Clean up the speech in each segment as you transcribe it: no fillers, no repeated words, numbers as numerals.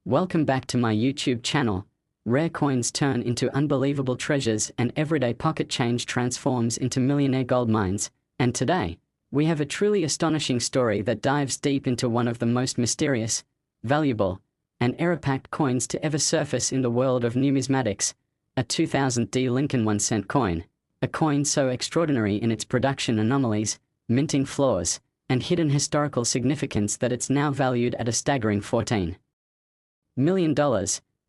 Welcome back to my YouTube channel. Rare coins turn into unbelievable treasures and everyday pocket change transforms into millionaire gold mines. And today, we have a truly astonishing story that dives deep into one of the most mysterious, valuable, and era-packed coins to ever surface in the world of numismatics, a 2000 D Lincoln 1-cent coin. A coin so extraordinary in its production anomalies, minting flaws, and hidden historical significance that it's now valued at a staggering $14 million,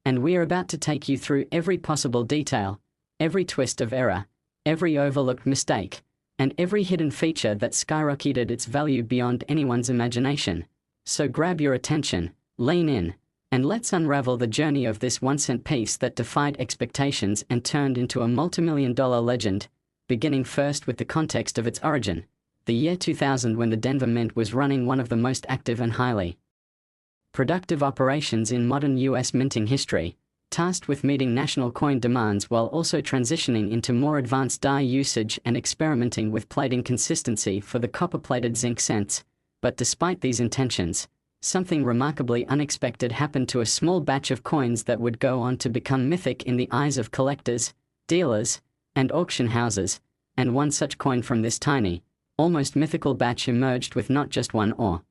and we're about to take you through every possible detail, every twist of error, every overlooked mistake, and every hidden feature that skyrocketed its value beyond anyone's imagination. So grab your attention, lean in, and let's unravel the journey of this 1-cent piece that defied expectations and turned into a multi-million-dollar legend, beginning first with the context of its origin, the year 2000, when the Denver Mint was running one of the most active and highly productive operations in modern U.S. minting history, tasked with meeting national coin demands while also transitioning into more advanced die usage and experimenting with plating consistency for the copper-plated zinc cents. But despite these intentions, something remarkably unexpected happened to a small batch of coins that would go on to become mythic in the eyes of collectors, dealers, and auction houses. And one such coin from this tiny, almost mythical batch emerged with not just one or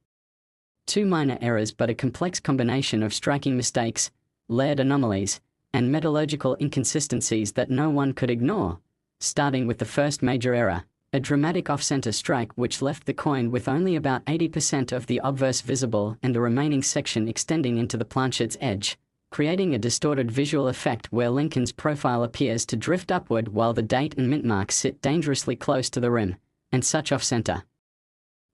two minor errors but a complex combination of striking mistakes, layered anomalies, and metallurgical inconsistencies that no one could ignore. Starting with the first major error, a dramatic off-center strike which left the coin with only about 80% of the obverse visible and the remaining section extending into the planchette's edge, creating a distorted visual effect where Lincoln's profile appears to drift upward while the date and mint marks sit dangerously close to the rim. And such off-center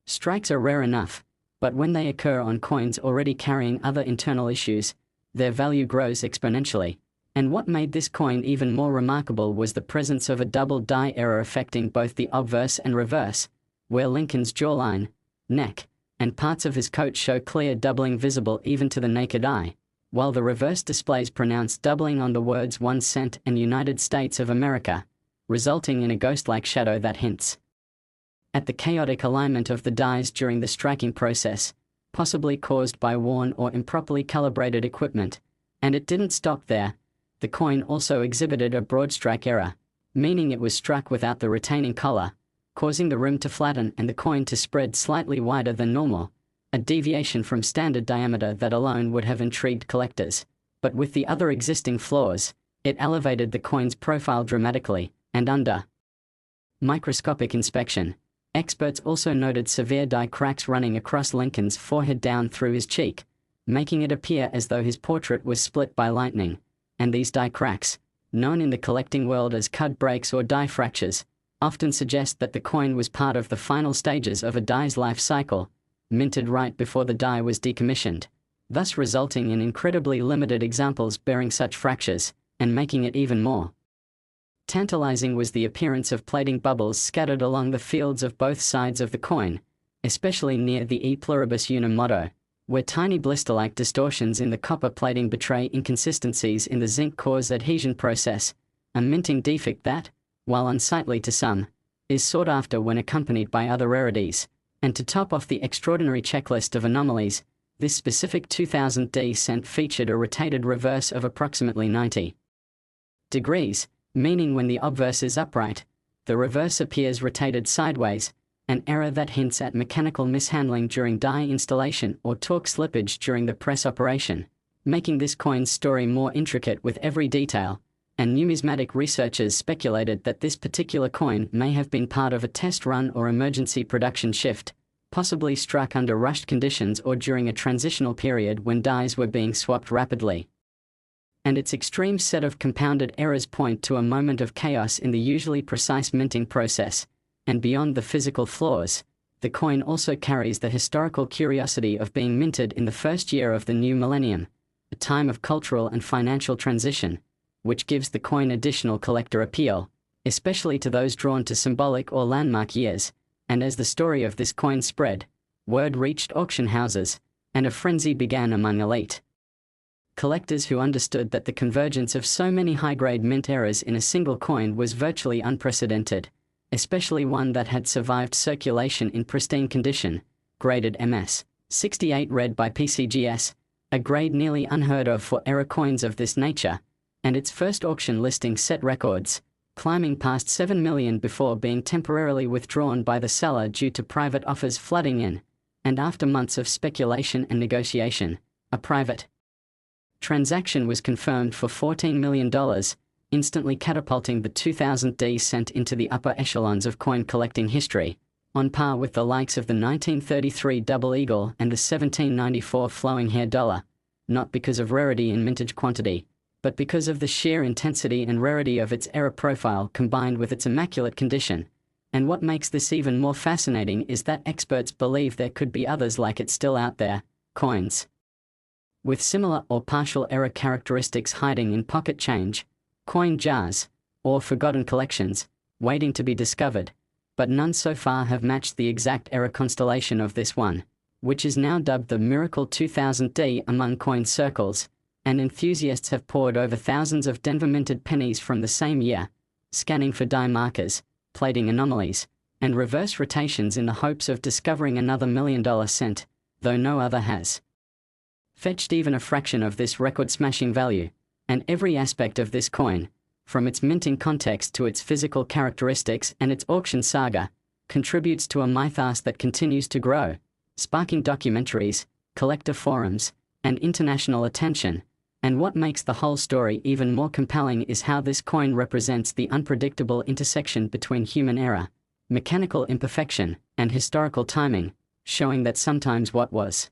strikes are rare enough, but when they occur on coins already carrying other internal issues, their value grows exponentially. And what made this coin even more remarkable was the presence of a double die error affecting both the obverse and reverse, where Lincoln's jawline, neck, and parts of his coat show clear doubling visible even to the naked eye, while the reverse displays pronounced doubling on the words 1 cent and United States of America, resulting in a ghost-like shadow that hints at the chaotic alignment of the dies during the striking process, possibly caused by worn or improperly calibrated equipment. And it didn't stop there. The coin also exhibited a broad strike error, meaning it was struck without the retaining collar, causing the rim to flatten and the coin to spread slightly wider than normal, a deviation from standard diameter that alone would have intrigued collectors. But with the other existing flaws, it elevated the coin's profile dramatically, and under microscopic inspection, experts also noted severe die cracks running across Lincoln's forehead down through his cheek, making it appear as though his portrait was split by lightning. And these die cracks, known in the collecting world as cud breaks or die fractures, often suggest that the coin was part of the final stages of a die's life cycle, minted right before the die was decommissioned, thus resulting in incredibly limited examples bearing such fractures, and making it even more tantalizing was the appearance of plating bubbles scattered along the fields of both sides of the coin, especially near the E pluribus unum motto, where tiny blister-like distortions in the copper plating betray inconsistencies in the zinc core's adhesion process, a minting defect that, while unsightly to some, is sought after when accompanied by other rarities. And to top off the extraordinary checklist of anomalies, this specific 2000 D cent featured a rotated reverse of approximately 90 degrees, meaning when the obverse is upright, the reverse appears rotated sideways, an error that hints at mechanical mishandling during die installation or torque slippage during the press operation, making this coin's story more intricate with every detail. And numismatic researchers speculated that this particular coin may have been part of a test run or emergency production shift, possibly struck under rushed conditions or during a transitional period when dies were being swapped rapidly. And its extreme set of compounded errors point to a moment of chaos in the usually precise minting process. And beyond the physical flaws, the coin also carries the historical curiosity of being minted in the first year of the new millennium, a time of cultural and financial transition, which gives the coin additional collector appeal, especially to those drawn to symbolic or landmark years. And as the story of this coin spread, word reached auction houses, and a frenzy began among elite collectors who understood that the convergence of so many high-grade mint errors in a single coin was virtually unprecedented, especially one that had survived circulation in pristine condition, graded MS 68 read by PCGS, a grade nearly unheard of for era coins of this nature, and its first auction listing set records, climbing past 7 million before being temporarily withdrawn by the seller due to private offers flooding in, and after months of speculation and negotiation, a private transaction was confirmed for $14 million, instantly catapulting the 2000 D cent into the upper echelons of coin collecting history, on par with the likes of the 1933 Double Eagle and the 1794 Flowing Hair Dollar, not because of rarity in mintage quantity, but because of the sheer intensity and rarity of its era profile combined with its immaculate condition. And what makes this even more fascinating is that experts believe there could be others like it still out there, coins with similar or partial era characteristics hiding in pocket change, coin jars, or forgotten collections, waiting to be discovered, but none so far have matched the exact era constellation of this one, which is now dubbed the Miracle 2000D among coin circles, and enthusiasts have poured over thousands of Denver-minted pennies from the same year, scanning for die markers, plating anomalies, and reverse rotations in the hopes of discovering another $1 million cent, though no other has fetched even a fraction of this record-smashing value, and every aspect of this coin, from its minting context to its physical characteristics and its auction saga, contributes to a mythos that continues to grow, sparking documentaries, collector forums, and international attention. And what makes the whole story even more compelling is how this coin represents the unpredictable intersection between human error, mechanical imperfection, and historical timing, showing that sometimes what was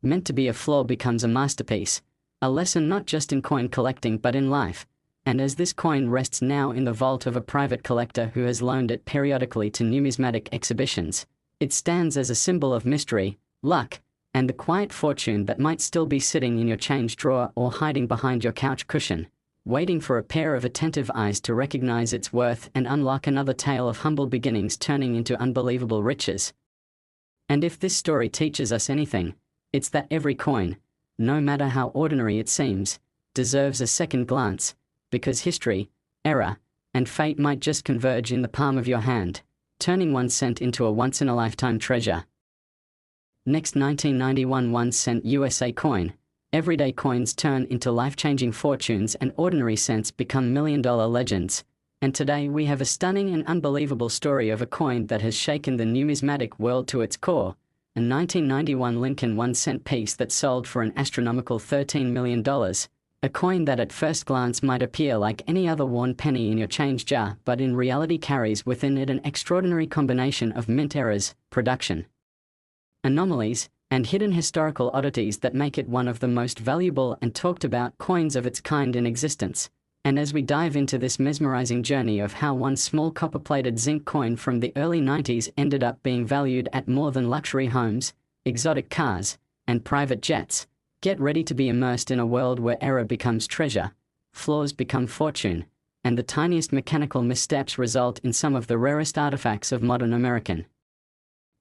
meant to be a flaw becomes a masterpiece, a lesson not just in coin collecting but in life. And as this coin rests now in the vault of a private collector who has loaned it periodically to numismatic exhibitions, it stands as a symbol of mystery, luck, and the quiet fortune that might still be sitting in your change drawer or hiding behind your couch cushion, waiting for a pair of attentive eyes to recognize its worth and unlock another tale of humble beginnings turning into unbelievable riches. And if this story teaches us anything, it's that every coin, no matter how ordinary it seems, deserves a second glance, because history, error, and fate might just converge in the palm of your hand, turning 1 cent into a once-in-a-lifetime treasure. Next, 1991 1 cent USA coin. Everyday coins turn into life-changing fortunes and ordinary cents become million-dollar legends. And today we have a stunning and unbelievable story of a coin that has shaken the numismatic world to its core, a 1991 Lincoln 1 cent piece that sold for an astronomical $13 million, a coin that at first glance might appear like any other worn penny in your change jar but in reality carries within it an extraordinary combination of mint errors, production anomalies, and hidden historical oddities that make it one of the most valuable and talked about coins of its kind in existence. And as we dive into this mesmerizing journey of how one small copper-plated zinc coin from the early 90s ended up being valued at more than luxury homes, exotic cars, and private jets, get ready to be immersed in a world where error becomes treasure, flaws become fortune, and the tiniest mechanical missteps result in some of the rarest artifacts of modern American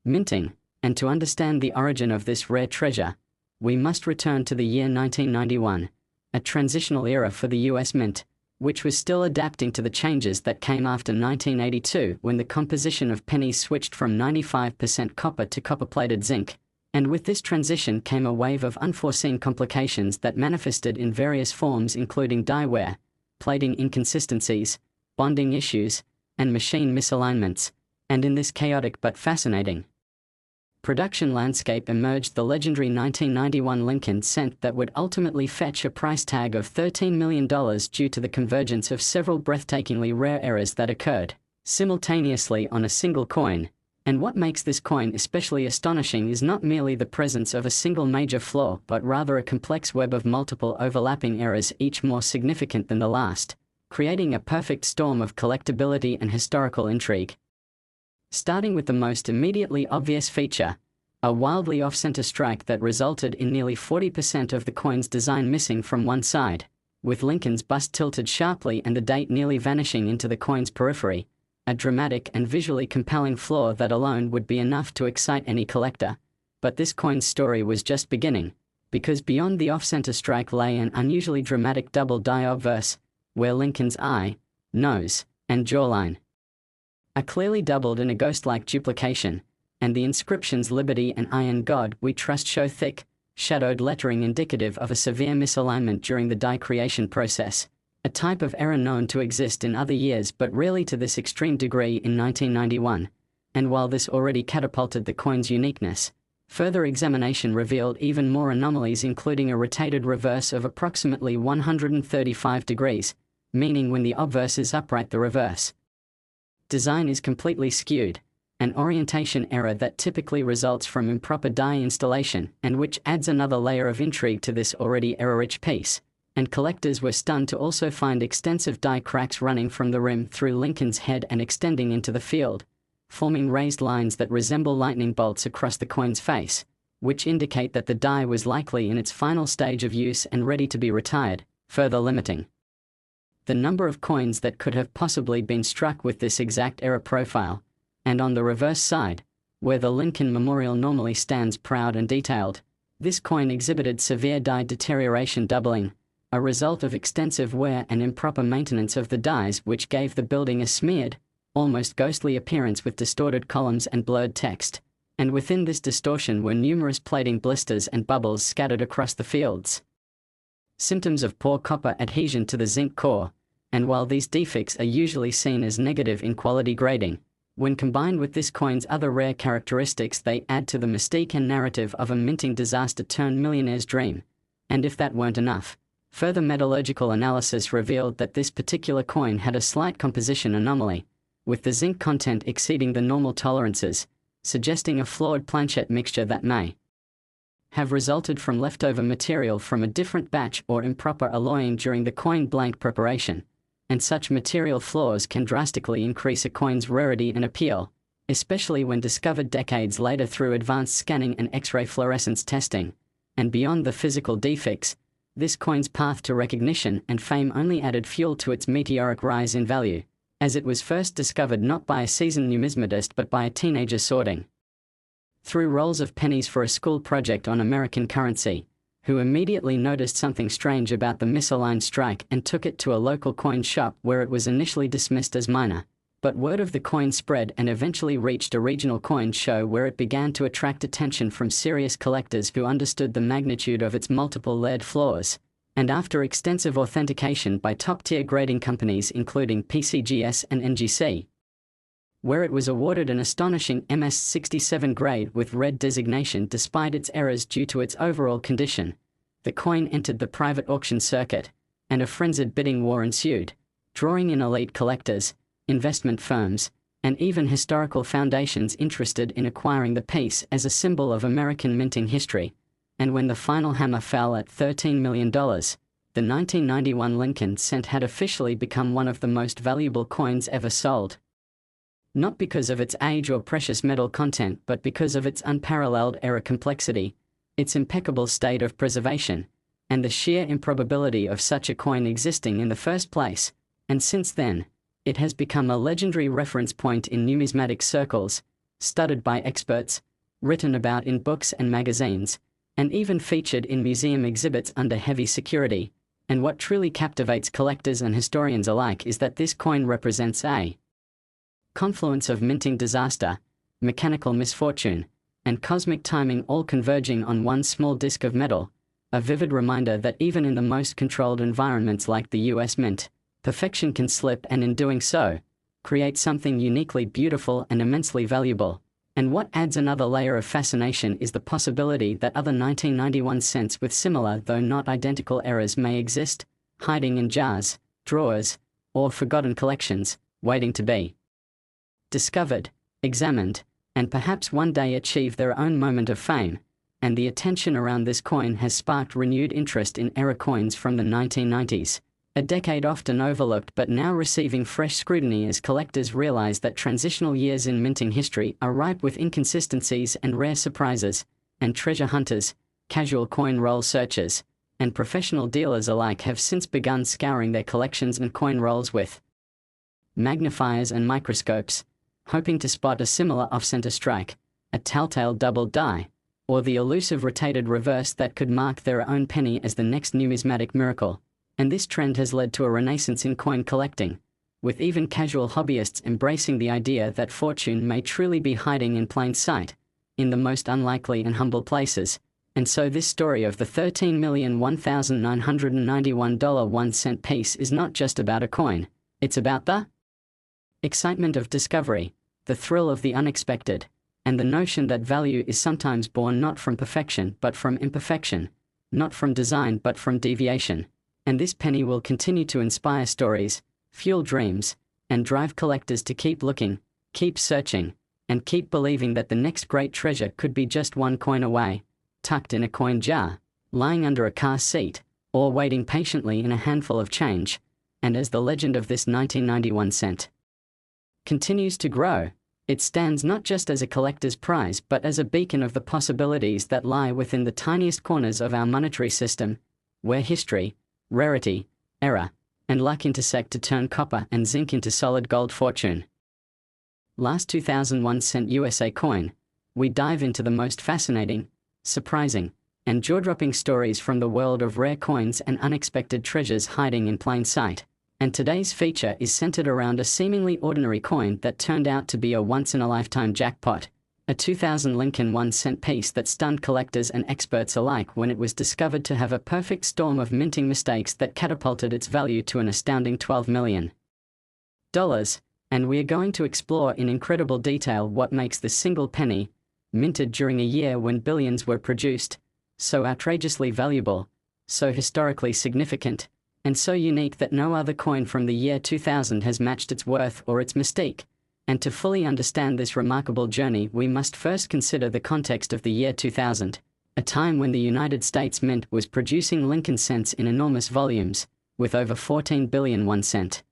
minting. And to understand the origin of this rare treasure, we must return to the year 1991, a transitional era for the US Mint, which was still adapting to the changes that came after 1982 when the composition of pennies switched from 95% copper to copper-plated zinc. And with this transition came a wave of unforeseen complications that manifested in various forms including die wear, plating inconsistencies, bonding issues, and machine misalignments. And in this chaotic but fascinating production landscape emerged the legendary 1991 Lincoln cent that would ultimately fetch a price tag of $13 million due to the convergence of several breathtakingly rare errors that occurred simultaneously on a single coin. And what makes this coin especially astonishing is not merely the presence of a single major flaw but rather a complex web of multiple overlapping errors, each more significant than the last, creating a perfect storm of collectability and historical intrigue. Starting with the most immediately obvious feature, a wildly off-center strike that resulted in nearly 40% of the coin's design missing from one side, with Lincoln's bust tilted sharply and the date nearly vanishing into the coin's periphery, a dramatic and visually compelling flaw that alone would be enough to excite any collector. But this coin's story was just beginning, because beyond the off-center strike lay an unusually dramatic double die obverse, where Lincoln's eye, nose, and jawline are clearly doubled in a ghost-like duplication, and the inscriptions "Liberty" and "Iron God We Trust" show thick, shadowed lettering indicative of a severe misalignment during the die creation process, a type of error known to exist in other years but rarely to this extreme degree in 1991, and while this already catapulted the coin's uniqueness, further examination revealed even more anomalies, including a rotated reverse of approximately 135 degrees, meaning when the obverse is upright the reverse design is completely skewed, an orientation error that typically results from improper die installation and which adds another layer of intrigue to this already error-rich piece. And collectors were stunned to also find extensive die cracks running from the rim through Lincoln's head and extending into the field, forming raised lines that resemble lightning bolts across the coin's face, which indicate that the die was likely in its final stage of use and ready to be retired, further limiting the number of coins that could have possibly been struck with this exact error profile. And on the reverse side, where the Lincoln Memorial normally stands proud and detailed, this coin exhibited severe die deterioration, doubling, a result of extensive wear and improper maintenance of the dies, which gave the building a smeared, almost ghostly appearance with distorted columns and blurred text. And within this distortion were numerous plating blisters and bubbles scattered across the fields, symptoms of poor copper adhesion to the zinc core. And while these defects are usually seen as negative in quality grading, when combined with this coin's other rare characteristics, they add to the mystique and narrative of a minting disaster turned millionaire's dream. And if that weren't enough, further metallurgical analysis revealed that this particular coin had a slight composition anomaly, with the zinc content exceeding the normal tolerances, suggesting a flawed planchette mixture that may have resulted from leftover material from a different batch or improper alloying during the coin blank preparation. And such material flaws can drastically increase a coin's rarity and appeal, especially when discovered decades later through advanced scanning and X-ray fluorescence testing. And beyond the physical defects, this coin's path to recognition and fame only added fuel to its meteoric rise in value, as it was first discovered not by a seasoned numismatist but by a teenager sorting through rolls of pennies for a school project on American currency, who immediately noticed something strange about the misaligned strike and took it to a local coin shop where it was initially dismissed as minor. But word of the coin spread and eventually reached a regional coin show where it began to attract attention from serious collectors who understood the magnitude of its multiple layered flaws. And after extensive authentication by top-tier grading companies including PCGS and NGC, where it was awarded an astonishing MS-67 grade with red designation despite its errors due to its overall condition, the coin entered the private auction circuit, and a frenzied bidding war ensued, drawing in elite collectors, investment firms, and even historical foundations interested in acquiring the piece as a symbol of American minting history. And when the final hammer fell at $13 million, the 1991 Lincoln cent had officially become one of the most valuable coins ever sold. Not because of its age or precious metal content, but because of its unparalleled error complexity, its impeccable state of preservation, and the sheer improbability of such a coin existing in the first place. And since then, it has become a legendary reference point in numismatic circles, studied by experts, written about in books and magazines, and even featured in museum exhibits under heavy security. And what truly captivates collectors and historians alike is that this coin represents a confluence of minting disaster, mechanical misfortune, and cosmic timing all converging on one small disk of metal, a vivid reminder that even in the most controlled environments like the US Mint, perfection can slip and in doing so, create something uniquely beautiful and immensely valuable. And what adds another layer of fascination is the possibility that other 1991 cents with similar though not identical errors may exist, hiding in jars, drawers, or forgotten collections, waiting to be discovered, examined, and perhaps one day achieve their own moment of fame. And the attention around this coin has sparked renewed interest in error coins from the 1990s, a decade often overlooked but now receiving fresh scrutiny as collectors realize that transitional years in minting history are ripe with inconsistencies and rare surprises, and treasure hunters, casual coin roll searchers, and professional dealers alike have since begun scouring their collections and coin rolls with magnifiers and microscopes, hoping to spot a similar off-center strike, a telltale double die, or the elusive rotated reverse that could mark their own penny as the next numismatic miracle. And this trend has led to a renaissance in coin collecting, with even casual hobbyists embracing the idea that fortune may truly be hiding in plain sight, in the most unlikely and humble places. And so this story of the $13,001,991 1-cent piece is not just about a coin, it's about the excitement of discovery, the thrill of the unexpected, and the notion that value is sometimes born not from perfection but from imperfection, not from design but from deviation. And this penny will continue to inspire stories, fuel dreams, and drive collectors to keep looking, keep searching, and keep believing that the next great treasure could be just one coin away, tucked in a coin jar, lying under a car seat, or waiting patiently in a handful of change. And as the legend of this 1991 cent continues to grow, it stands not just as a collector's prize but as a beacon of the possibilities that lie within the tiniest corners of our monetary system, where history, rarity, error, and luck intersect to turn copper and zinc into solid gold fortune. Last 2001 cent USA coin, we dive into the most fascinating, surprising, and jaw-dropping stories from the world of rare coins and unexpected treasures hiding in plain sight. And today's feature is centered around a seemingly ordinary coin that turned out to be a once-in-a-lifetime jackpot, a 2000 Lincoln 1-cent piece that stunned collectors and experts alike when it was discovered to have a perfect storm of minting mistakes that catapulted its value to an astounding $12 million. And we are going to explore in incredible detail what makes this single penny, minted during a year when billions were produced, so outrageously valuable, so historically significant, and so unique that no other coin from the year 2000 has matched its worth or its mystique. And to fully understand this remarkable journey, we must first consider the context of the year 2000, a time when the United States Mint was producing Lincoln cents in enormous volumes, with over 14 billion 1-cent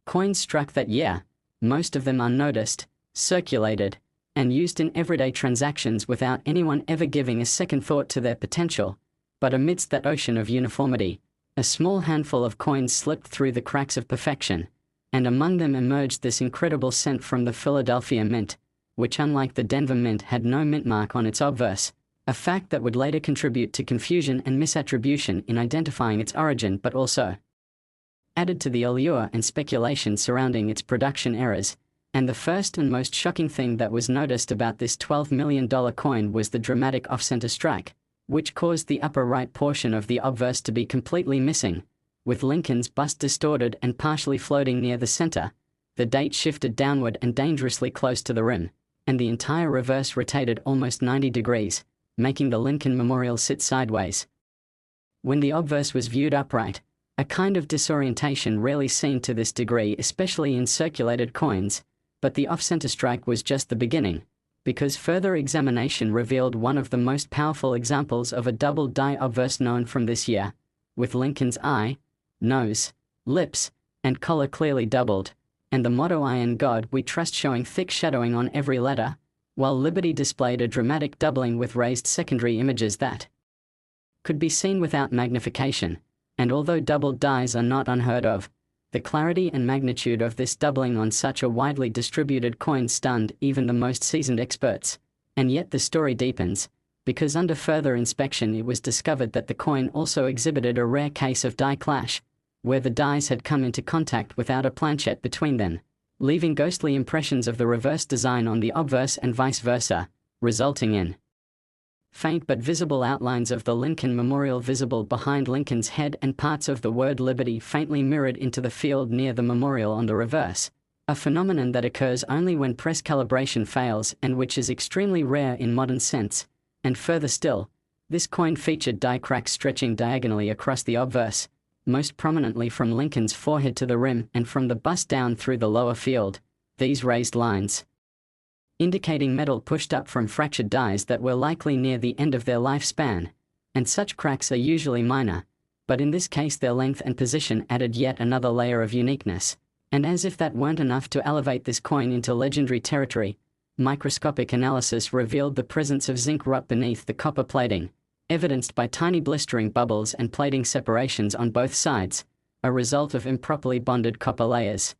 coins struck that year, most of them unnoticed, circulated, and used in everyday transactions without anyone ever giving a second thought to their potential. But amidst that ocean of uniformity, a small handful of coins slipped through the cracks of perfection, and among them emerged this incredible cent from the Philadelphia Mint, which unlike the Denver Mint had no mint mark on its obverse, a fact that would later contribute to confusion and misattribution in identifying its origin but also added to the allure and speculation surrounding its production errors. And the first and most shocking thing that was noticed about this $12 million coin was the dramatic off-center strike, which caused the upper right portion of the obverse to be completely missing, with Lincoln's bust distorted and partially floating near the center. The date shifted downward and dangerously close to the rim, and the entire reverse rotated almost 90 degrees, making the Lincoln Memorial sit sideways. When the obverse was viewed upright, a kind of disorientation rarely seen to this degree, especially in circulated coins, but the off-center strike was just the beginning, because further examination revealed one of the most powerful examples of a double die obverse known from this year, with Lincoln's eye, nose, lips, and collar clearly doubled, and the motto "I in God We Trust" showing thick shadowing on every letter, while Liberty displayed a dramatic doubling with raised secondary images that could be seen without magnification. And although doubled dies are not unheard of, the clarity and magnitude of this doubling on such a widely distributed coin stunned even the most seasoned experts. And yet the story deepens, because under further inspection it was discovered that the coin also exhibited a rare case of die clash, where the dies had come into contact without a planchet between them, leaving ghostly impressions of the reverse design on the obverse and vice versa, resulting in faint but visible outlines of the Lincoln Memorial visible behind Lincoln's head and parts of the word Liberty faintly mirrored into the field near the memorial on the reverse, a phenomenon that occurs only when press calibration fails and which is extremely rare in modern sense. And further still, this coin featured die cracks stretching diagonally across the obverse, most prominently from Lincoln's forehead to the rim and from the bust down through the lower field, these raised lines indicating metal pushed up from fractured dies that were likely near the end of their lifespan. And such cracks are usually minor, but in this case their length and position added yet another layer of uniqueness. And as if that weren't enough to elevate this coin into legendary territory, microscopic analysis revealed the presence of zinc rot beneath the copper plating, evidenced by tiny blistering bubbles and plating separations on both sides, a result of improperly bonded copper layers.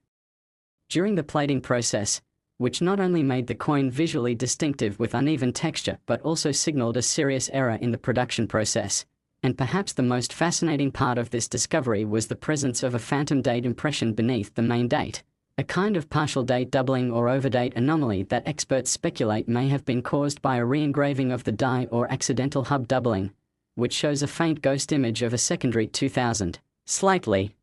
During the plating process, which not only made the coin visually distinctive with uneven texture but also signaled a serious error in the production process. And perhaps the most fascinating part of this discovery was the presence of a phantom date impression beneath the main date, a kind of partial date doubling or overdate anomaly that experts speculate may have been caused by a re-engraving of the die or accidental hub doubling, which shows a faint ghost image of a secondary 2000, slightly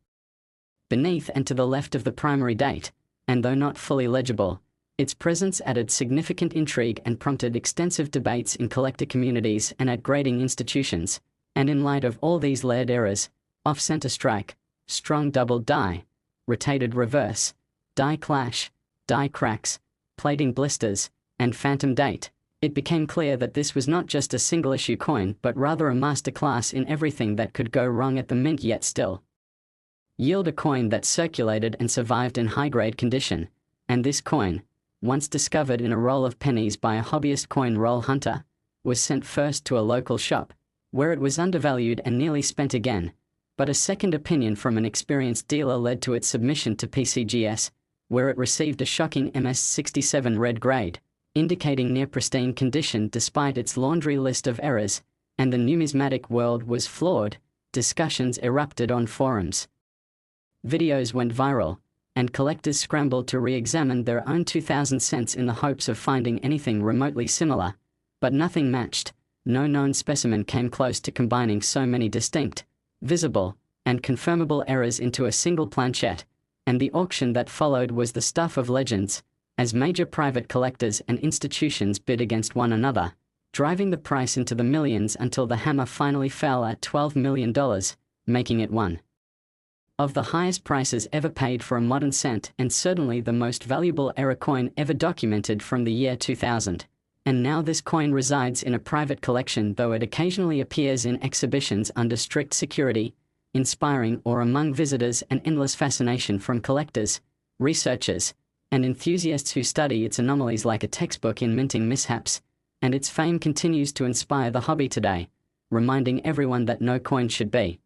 beneath and to the left of the primary date, and though not fully legible, its presence added significant intrigue and prompted extensive debates in collector communities and at grading institutions. And in light of all these layered errors, off-center strike, strong double die, rotated reverse, die clash, die cracks, plating blisters, and phantom date, it became clear that this was not just a single-issue coin but rather a masterclass in everything that could go wrong at the mint yet still yield a coin that circulated and survived in high-grade condition. And this coin, once discovered in a roll of pennies by a hobbyist coin roll hunter, was sent first to a local shop, where it was undervalued and nearly spent again, but a second opinion from an experienced dealer led to its submission to PCGS, where it received a shocking MS67 red grade, indicating near pristine condition despite its laundry list of errors, and the numismatic world was floored. Discussions erupted on forums. Videos went viral, and collectors scrambled to re-examine their own 2000 cents in the hopes of finding anything remotely similar, but nothing matched. No known specimen came close to combining so many distinct, visible, and confirmable errors into a single planchette, and the auction that followed was the stuff of legends, as major private collectors and institutions bid against one another, driving the price into the millions until the hammer finally fell at $12 million, making it one of the highest prices ever paid for a modern cent and certainly the most valuable error coin ever documented from the year 2000. And now this coin resides in a private collection, though it occasionally appears in exhibitions under strict security, inspiring or among visitors an endless fascination from collectors, researchers, and enthusiasts who study its anomalies like a textbook in minting mishaps, and its fame continues to inspire the hobby today, reminding everyone that no coin should be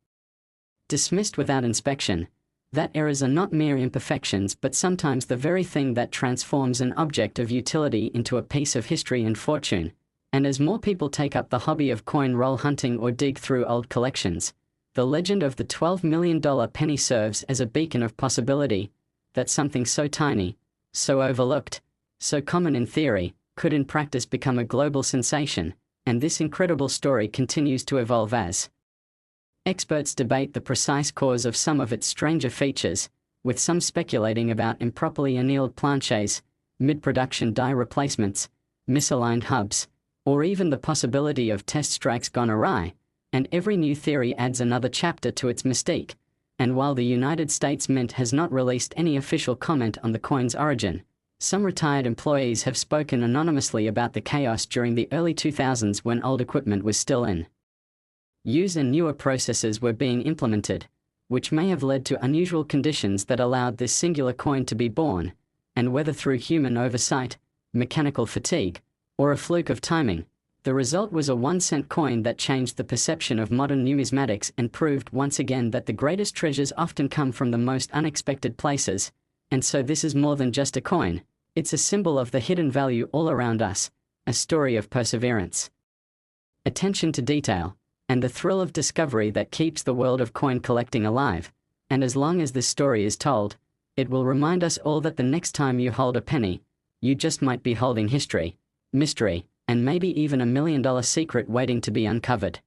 dismissed without inspection, that errors are not mere imperfections but sometimes the very thing that transforms an object of utility into a piece of history and fortune. And as more people take up the hobby of coin roll hunting or dig through old collections, the legend of the $12 million penny serves as a beacon of possibility, that something so tiny, so overlooked, so common in theory, could in practice become a global sensation, and this incredible story continues to evolve as experts debate the precise cause of some of its stranger features, with some speculating about improperly annealed planchets, mid-production die replacements, misaligned hubs, or even the possibility of test strikes gone awry, and every new theory adds another chapter to its mystique. And while the United States Mint has not released any official comment on the coin's origin, some retired employees have spoken anonymously about the chaos during the early 2000s when old equipment was still in use and newer processes were being implemented, which may have led to unusual conditions that allowed this singular coin to be born, and whether through human oversight, mechanical fatigue, or a fluke of timing, the result was a 1-cent coin that changed the perception of modern numismatics and proved once again that the greatest treasures often come from the most unexpected places. And so this is more than just a coin, it's a symbol of the hidden value all around us, a story of perseverance, attention to detail, and the thrill of discovery that keeps the world of coin collecting alive. And as long as this story is told, it will remind us all that the next time you hold a penny, you just might be holding history, mystery, and maybe even $1 million secret waiting to be uncovered.